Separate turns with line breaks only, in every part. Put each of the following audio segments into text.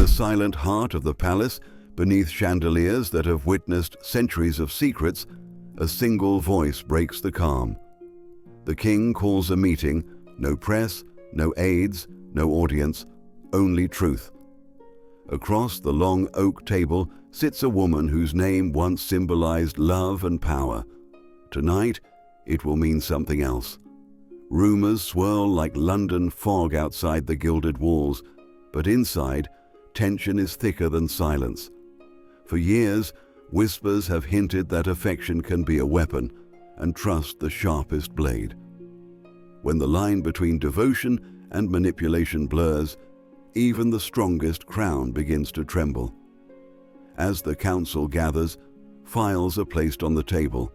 the silent heart of the palace, beneath chandeliers that have witnessed centuries of secrets, a single voice breaks the calm. The king calls a meeting, no press, no aides, no audience, only truth. Across the long oak table sits a woman whose name once symbolized love and power. Tonight, it will mean something else. Rumors swirl like London fog outside the gilded walls, but inside, tension is thicker than silence. For years, whispers have hinted that affection can be a weapon, and trust the sharpest blade. When the line between devotion and manipulation blurs, even the strongest crown begins to tremble. As the council gathers, files are placed on the table,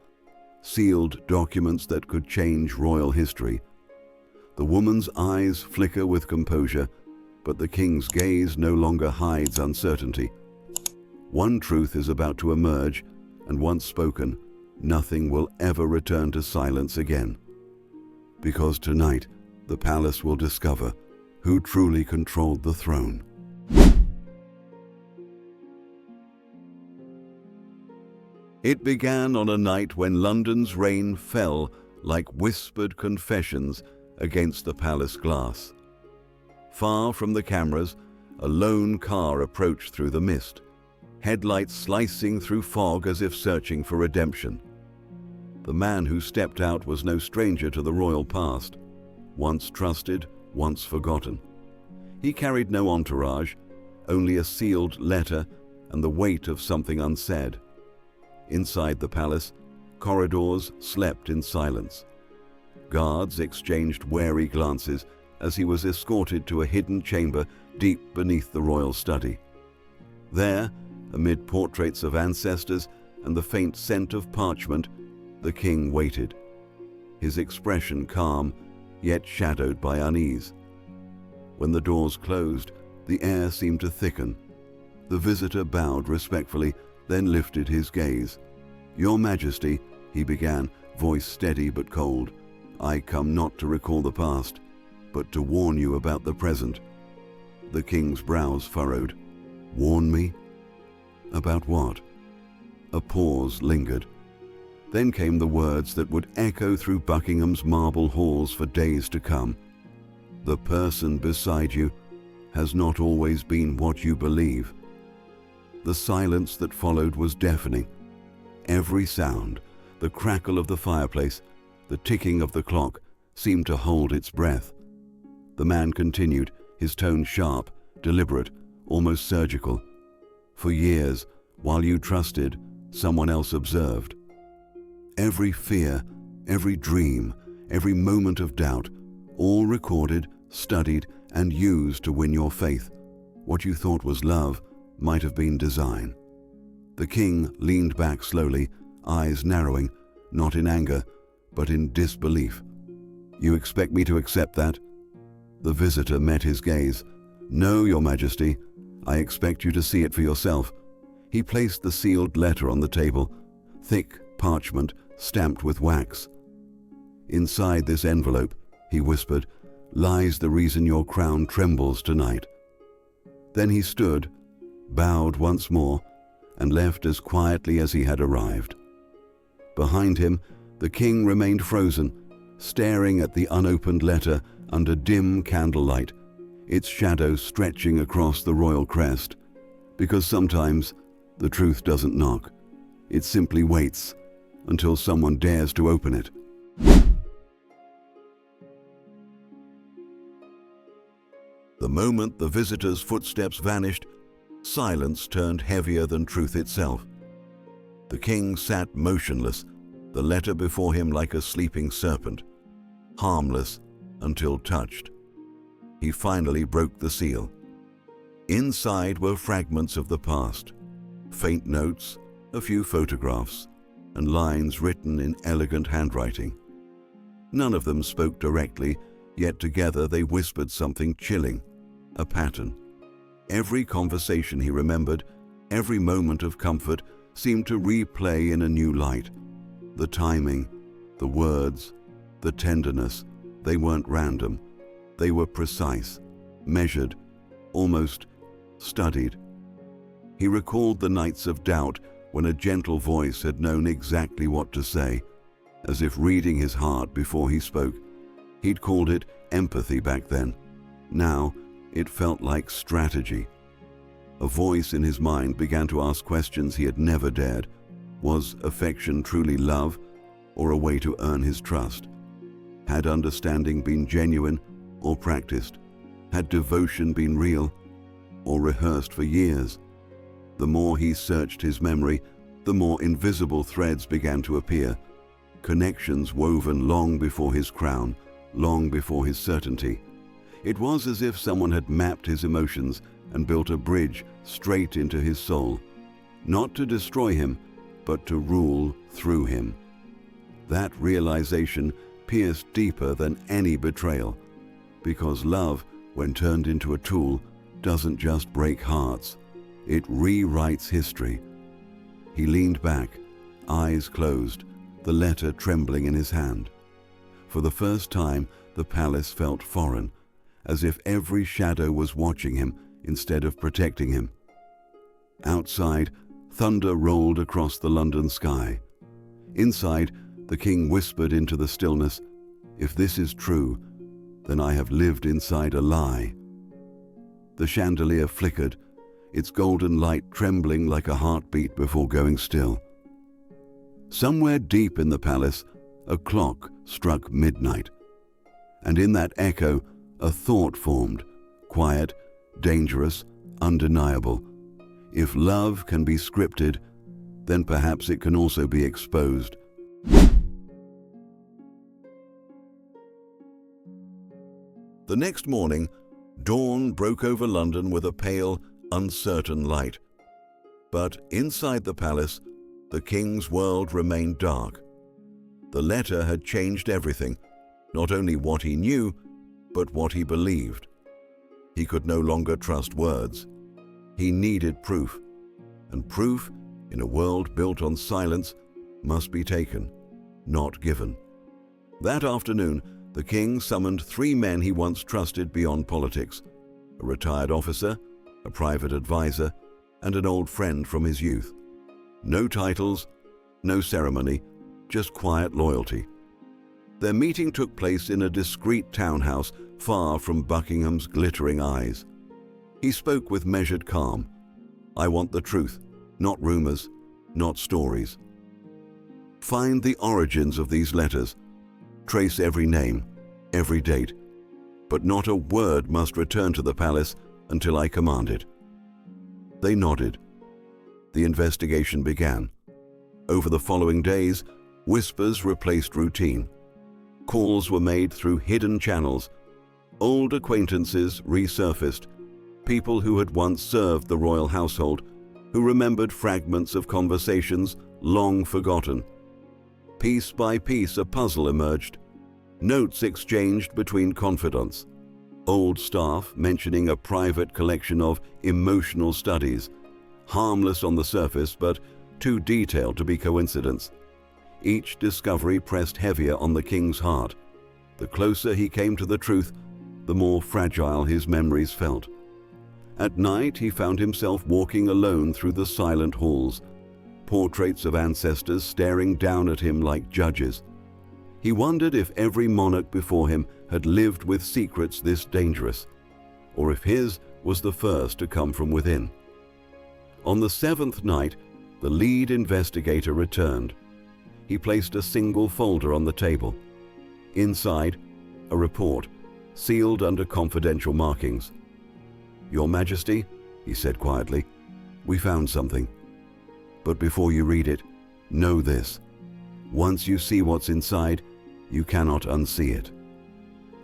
sealed documents that could change royal history. The woman's eyes flicker with composure, but the king's gaze no longer hides uncertainty. One truth is about to emerge, and once spoken, nothing will ever return to silence again. Because tonight, the palace will discover who truly controlled the throne. It began on a night when London's rain fell like whispered confessions against the palace glass. Far from the cameras, a lone car approached through the mist, headlights slicing through fog as if searching for redemption. The man who stepped out was no stranger to the royal past, once trusted, once forgotten. He carried no entourage, only a sealed letter and the weight of something unsaid. Inside the palace, corridors slept in silence. Guards exchanged wary glances as he was escorted to a hidden chamber deep beneath the royal study. There, amid portraits of ancestors and the faint scent of parchment, the king waited, his expression calm, yet shadowed by unease. When the doors closed, the air seemed to thicken. The visitor bowed respectfully, then lifted his gaze. "Your Majesty," he began, voice steady but cold, "I come not to recall the past, but to warn you about the present." The king's brows furrowed. "Warn me? About what?" A pause lingered. Then came the words that would echo through Buckingham's marble halls for days to come. "The person beside you has not always been what you believe." The silence that followed was deafening. Every sound, the crackle of the fireplace, the ticking of the clock, seemed to hold its breath. The man continued, his tone sharp, deliberate, almost surgical. "For years, while you trusted, someone else observed. Every fear, every dream, every moment of doubt, all recorded, studied, and used to win your faith. What you thought was love might have been design." The king leaned back slowly, eyes narrowing, not in anger, but in disbelief. "You expect me to accept that?" The visitor met his gaze. "No, Your Majesty. I expect you to see it for yourself." He placed the sealed letter on the table, thick parchment stamped with wax. "Inside this envelope," he whispered, "lies the reason your crown trembles tonight." Then he stood, bowed once more, and left as quietly as he had arrived. Behind him, the king remained frozen, staring at the unopened letter under dim candlelight, its shadow stretching across the royal crest. Because sometimes the truth doesn't knock. It simply waits until someone dares to open it. The moment the visitor's footsteps vanished, silence turned heavier than truth itself. The king sat motionless, the letter before him like a sleeping serpent, harmless until touched. He finally broke the seal. Inside were fragments of the past, faint notes, a few photographs, and lines written in elegant handwriting. None of them spoke directly, yet together they whispered something chilling, a pattern. Every conversation he remembered, every moment of comfort, seemed to replay in a new light. The timing, the words, the tenderness, they weren't random. They were precise, measured, almost studied. He recalled the nights of doubt when a gentle voice had known exactly what to say, as if reading his heart before he spoke. He'd called it empathy back then. Now, it felt like strategy. A voice in his mind began to ask questions he had never dared. Was affection truly love, or a way to earn his trust? Had understanding been genuine or practiced? Had devotion been real or rehearsed for years? The more he searched his memory, the more invisible threads began to appear, connections woven long before his crown, long before his certainty. It was as if someone had mapped his emotions and built a bridge straight into his soul, not to destroy him, but to rule through him. That realization pierced deeper than any betrayal, because love, when turned into a tool, doesn't just break hearts, it rewrites history. He leaned back, eyes closed, the letter trembling in his hand. For the first time, the palace felt foreign, as if every shadow was watching him instead of protecting him. Outside, thunder rolled across the London sky. Inside, the king whispered into the stillness, "If this is true, then I have lived inside a lie." The chandelier flickered, its golden light trembling like a heartbeat before going still. Somewhere deep in the palace, a clock struck midnight. And in that echo, a thought formed, quiet, dangerous, undeniable. If love can be scripted, then perhaps it can also be exposed. The next morning, dawn broke over London with a pale, uncertain light. But inside the palace, the king's world remained dark. The letter had changed everything, not only what he knew, but what he believed. He could no longer trust words. He needed proof, and proof, in a world built on silence, must be taken, not given. That afternoon, the king summoned 3 men he once trusted beyond politics: a retired officer, a private advisor, and an old friend from his youth. No titles, no ceremony, just quiet loyalty. Their meeting took place in a discreet townhouse far from Buckingham's glittering eyes. He spoke with measured calm. "I want the truth, not rumors, not stories. Find the origins of these letters. Trace every name, every date. But not a word must return to the palace until I command it." They nodded. The investigation began. Over the following days, whispers replaced routine. Calls were made through hidden channels. Old acquaintances resurfaced, people who had once served the royal household, who remembered fragments of conversations long forgotten. Piece by piece, a puzzle emerged. Notes exchanged between confidants. Old staff mentioning a private collection of emotional studies, harmless on the surface but too detailed to be coincidence. Each discovery pressed heavier on the king's heart. The closer he came to the truth, the more fragile his memories felt. At night, he found himself walking alone through the silent halls, portraits of ancestors staring down at him like judges. He wondered if every monarch before him had lived with secrets this dangerous, or if his was the first to come from within. On the 7th night, the lead investigator returned. He placed a single folder on the table. Inside, a report, sealed under confidential markings. "Your Majesty," he said quietly, "we found something. But before you read it, know this. Once you see what's inside, you cannot unsee it."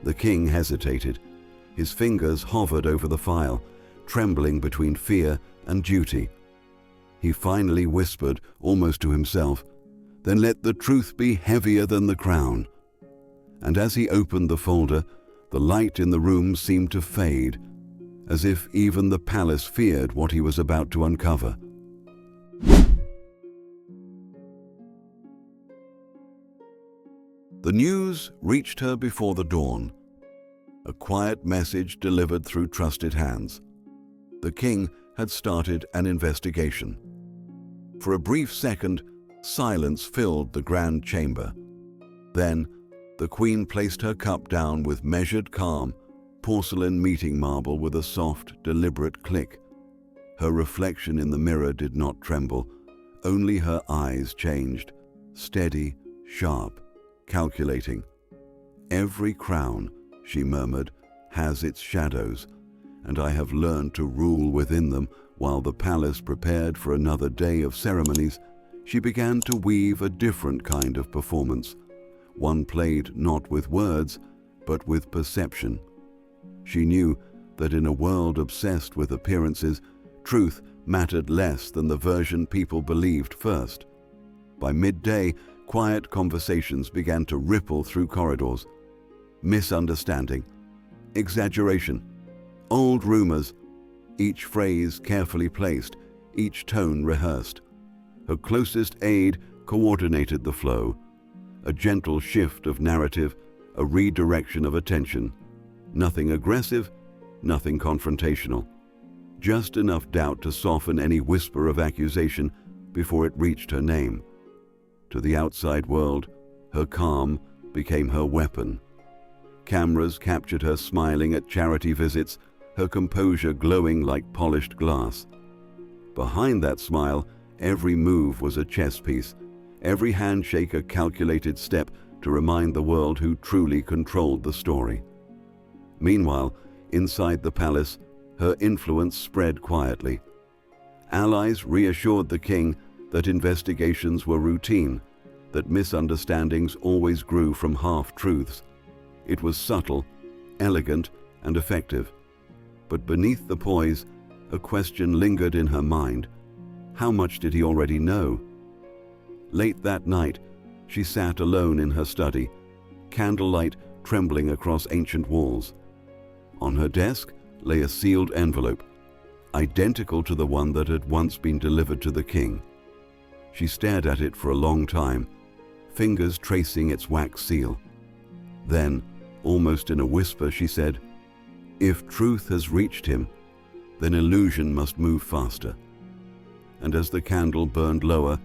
The king hesitated. His fingers hovered over the file, trembling between fear and duty. He finally whispered, almost to himself, "Then let the truth be heavier than the crown." And as he opened the folder, the light in the room seemed to fade, as if even the palace feared what he was about to uncover. The news reached her before the dawn, a quiet message delivered through trusted hands. The king had started an investigation. For a brief second, silence filled the grand chamber. Then, the queen placed her cup down with measured calm, porcelain meeting marble with a soft, deliberate click. Her reflection in the mirror did not tremble, only her eyes changed, steady, sharp, calculating. "Every crown," she murmured, "has its shadows, and I have learned to rule within them." While the palace prepared for another day of ceremonies, she began to weave a different kind of performance, one played not with words, but with perception. She knew that in a world obsessed with appearances, truth mattered less than the version people believed first. By midday, quiet conversations began to ripple through corridors. Misunderstanding, exaggeration, old rumors, each phrase carefully placed, each tone rehearsed. Her closest aide coordinated the flow, a gentle shift of narrative, a redirection of attention. Nothing aggressive, nothing confrontational. Just enough doubt to soften any whisper of accusation before it reached her name. To the outside world, her calm became her weapon. Cameras captured her smiling at charity visits, her composure glowing like polished glass. Behind that smile, every move was a chess piece, every handshake a calculated step to remind the world who truly controlled the story. Meanwhile, inside the palace, her influence spread quietly. Allies reassured the king that investigations were routine, that misunderstandings always grew from half-truths. It was subtle, elegant, and effective. But beneath the poise, a question lingered in her mind. How much did he already know? Late that night, she sat alone in her study, candlelight trembling across ancient walls. On her desk lay a sealed envelope, identical to the one that had once been delivered to the king. She stared at it for a long time, fingers tracing its wax seal. Then, almost in a whisper, she said, "If truth has reached him, then illusion must move faster." And as the candle burned lower,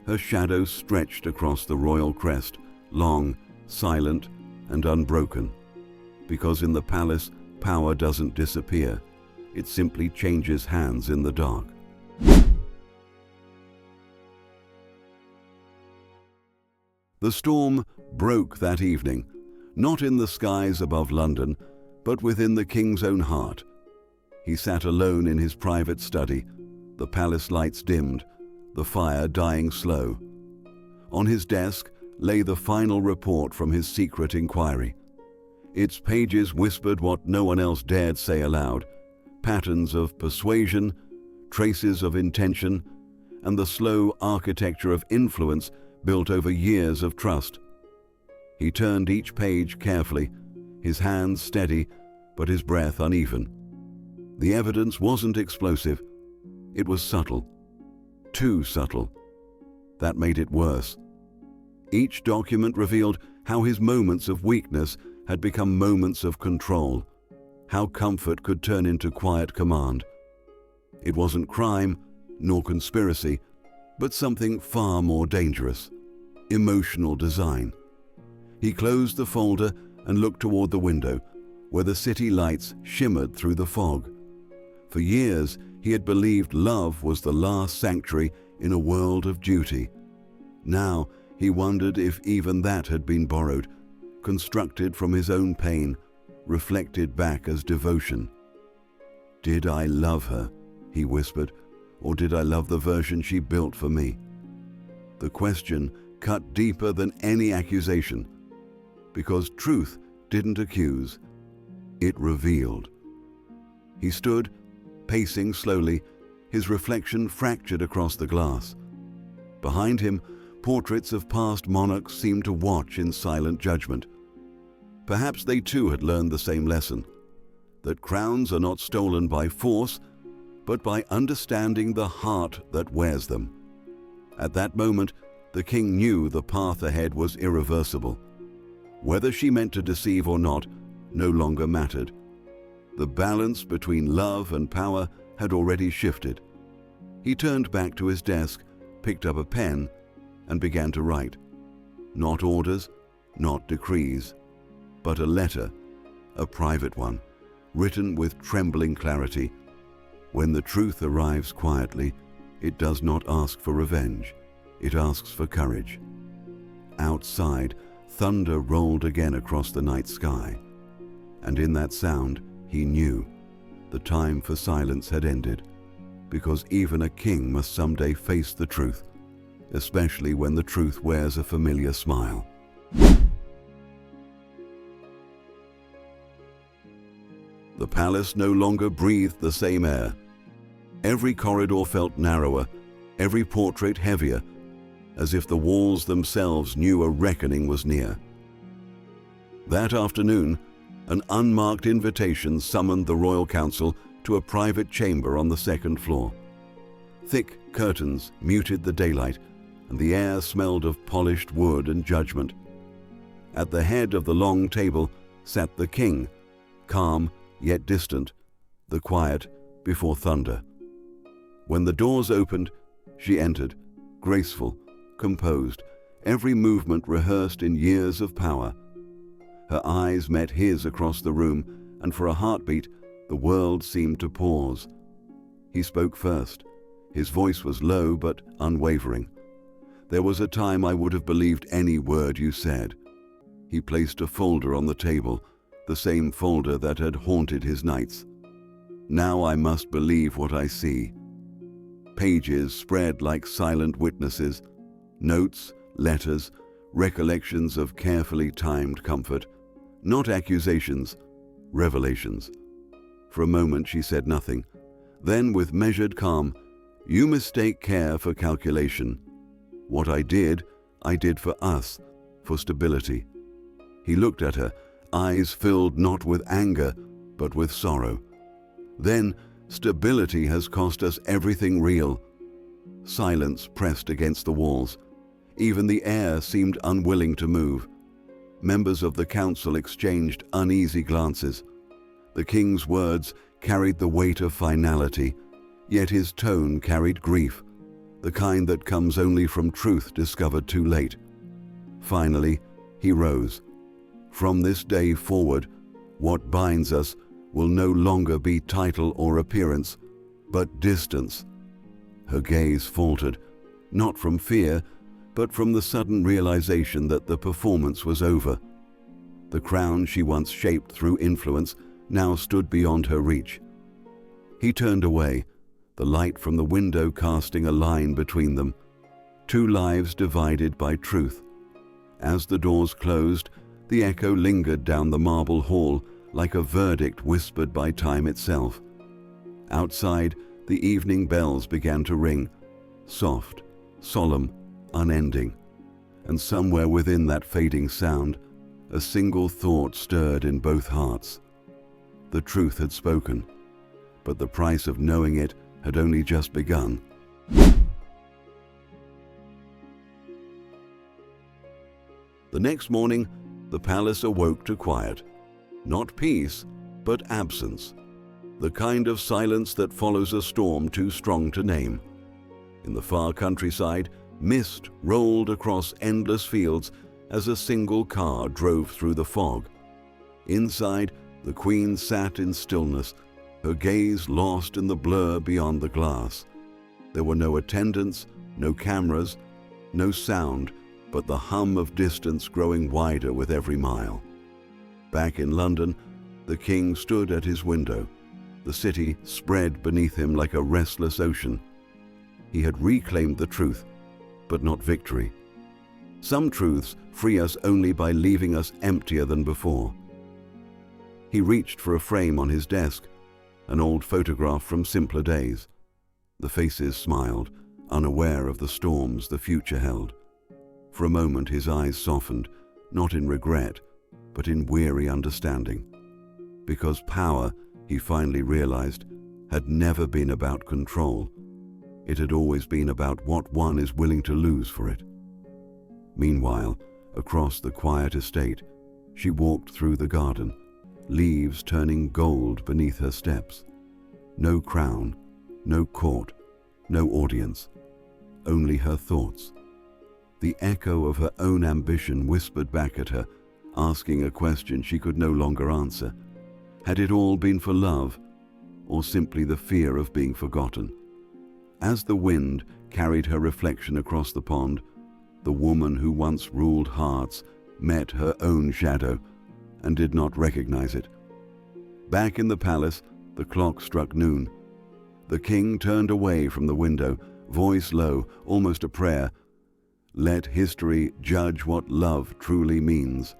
her shadow stretched across the royal crest, long, silent, and unbroken. Because in the palace, power doesn't disappear. It simply changes hands in the dark. The storm broke that evening, not in the skies above London, but within the king's own heart. He sat alone in his private study, the palace lights dimmed, the fire dying slow. On his desk lay the final report from his secret inquiry. Its pages whispered what no one else dared say aloud, patterns of persuasion, traces of intention, and the slow architecture of influence built over years of trust. He turned each page carefully, his hands steady, but his breath uneven. The evidence wasn't explosive. It was subtle. Too subtle. That made it worse. Each document revealed how his moments of weakness had become moments of control, how comfort could turn into quiet command. It wasn't crime, nor conspiracy, but something far more dangerous: emotional design. He closed the folder and looked toward the window, where the city lights shimmered through the fog. For years, he had believed love was the last sanctuary in a world of duty. Now, he wondered if even that had been borrowed, constructed from his own pain, reflected back as devotion. "Did I love her?" he whispered, "or did I love the version she built for me?" The question cut deeper than any accusation, because truth didn't accuse, it revealed. He stood, pacing slowly, his reflection fractured across the glass. Behind him, portraits of past monarchs seemed to watch in silent judgment. Perhaps they too had learned the same lesson, that crowns are not stolen by force, but by understanding the heart that wears them. At that moment, the king knew the path ahead was irreversible. Whether she meant to deceive or not no longer mattered. The balance between love and power had already shifted. He turned back to his desk, picked up a pen, and began to write. Not orders, not decrees, but a letter, a private one, written with trembling clarity. When the truth arrives quietly, it does not ask for revenge, it asks for courage. Outside, thunder rolled again across the night sky, and in that sound, he knew the time for silence had ended, because even a king must someday face the truth, especially when the truth wears a familiar smile. The palace no longer breathed the same air. Every corridor felt narrower, every portrait heavier, as if the walls themselves knew a reckoning was near. That afternoon, an unmarked invitation summoned the royal council to a private chamber on the second floor. Thick curtains muted the daylight, and the air smelled of polished wood and judgment. At the head of the long table sat the king, calm yet distant, the quiet before thunder. When the doors opened, she entered, graceful, composed, every movement rehearsed in years of power. Her eyes met his across the room, and for a heartbeat, the world seemed to pause. He spoke first. His voice was low but unwavering. There was a time I would have believed any word you said. He placed a folder on the table, the same folder that had haunted his nights. Now I must believe what I see. Pages spread like silent witnesses, notes, letters, recollections of carefully timed comfort, not accusations, revelations. For a moment she said nothing. Then, with measured calm, "You mistake care for calculation. What I did for us, for stability." He looked at her, eyes filled not with anger, but with sorrow. "Then, stability has cost us everything real." Silence pressed against the walls. Even the air seemed unwilling to move. Members of the council exchanged uneasy glances. The king's words carried the weight of finality, yet his tone carried grief, the kind that comes only from truth discovered too late. Finally, he rose. "From this day forward, what binds us will no longer be title or appearance, but distance." Her gaze faltered, not from fear, but from the sudden realization that the performance was over. The crown she once shaped through influence now stood beyond her reach. He turned away, the light from the window casting a line between them. Two lives divided by truth. As the doors closed, the echo lingered down the marble hall like a verdict whispered by time itself. Outside, the evening bells began to ring, soft, solemn, unending, and somewhere within that fading sound, a single thought stirred in both hearts. The truth had spoken, but the price of knowing it had only just begun. The next morning, the palace awoke to quiet. Not peace, but absence. The kind of silence that follows a storm too strong to name. In the far countryside, mist rolled across endless fields as a single car drove through the fog. Inside, the queen sat in stillness, her gaze lost in the blur beyond the glass. There were no attendants, no cameras, no sound, but the hum of distance growing wider with every mile. Back in London, the king stood at his window, the city spread beneath him like a restless ocean. He had reclaimed the truth, but not victory. Some truths free us only by leaving us emptier than before. He reached for a frame on his desk, an old photograph from simpler days. The faces smiled, unaware of the storms the future held. For a moment his eyes softened, not in regret, but in weary understanding. Because power, he finally realized, had never been about control. It had always been about what one is willing to lose for it. Meanwhile, across the quiet estate, she walked through the garden, leaves turning gold beneath her steps. No crown, No court, no audience, only her thoughts. The echo of her own ambition whispered back at her, asking a question she could no longer answer. Had it all been for love, or simply the fear of being forgotten? As the wind carried her reflection across the pond, the woman who once ruled hearts met her own shadow and did not recognize it. Back in the palace, the clock struck noon. The king turned away from the window, voice low, almost a prayer. Let history judge what love truly means.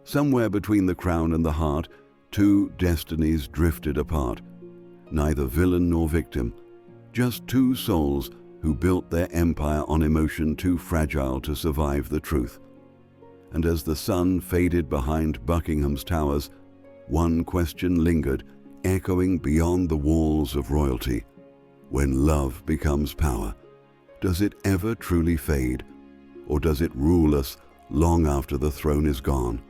Somewhere between the crown and the heart, two destinies drifted apart. Neither villain nor victim, just two souls who built their empire on emotion too fragile to survive the truth. And as the sun faded behind Buckingham's towers, one question lingered, echoing beyond the walls of royalty. When love becomes power, does it ever truly fade, or does it rule us long after the throne is gone?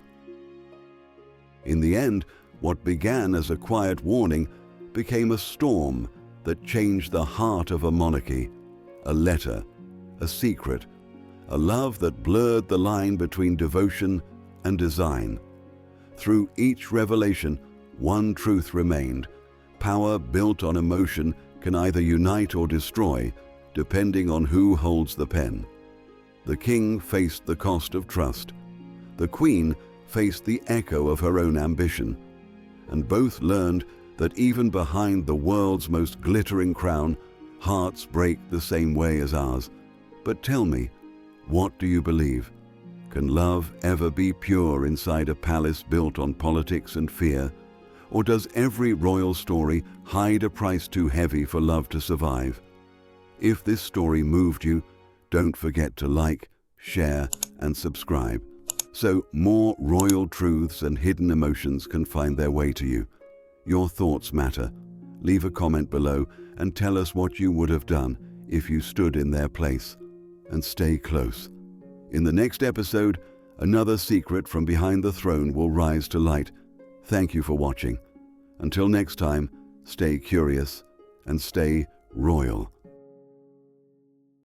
In the end, what began as a quiet warning became a storm that changed the heart of a monarchy, a letter, a secret, a love that blurred the line between devotion and design. Through each revelation, one truth remained: power built on emotion can either unite or destroy, depending on who holds the pen. The king faced the cost of trust. The queen faced the echo of her own ambition. And both learned that even behind the world's most glittering crown, hearts break the same way as ours. But tell me, what do you believe? Can love ever be pure inside a palace built on politics and fear? Or does every royal story hide a price too heavy for love to survive? If this story moved you, don't forget to like, share, and subscribe, so more royal truths and hidden emotions can find their way to you. Your thoughts matter. Leave a comment below and tell us what you would have done if you stood in their place. And stay close. In the next episode, another secret from behind the throne will rise to light. Thank you for watching. Until next time, stay curious and stay royal.